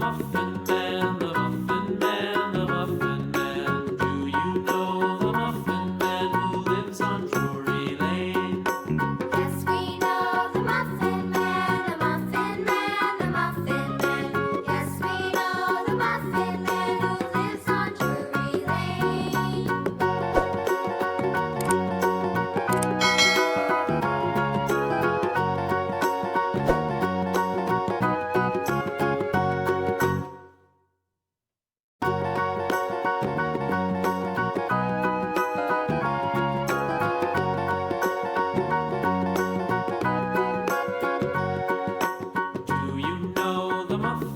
Muffin Man, the Muffin Man, the Muffin Man. Do you know the Muffin Man who lives on Drury Lane? Yes, we know the Muffin Man, the Muffin Man, the Muffin Man. Yes, we know the Muffin Man who lives on Drury Lane. Do you know the Muffin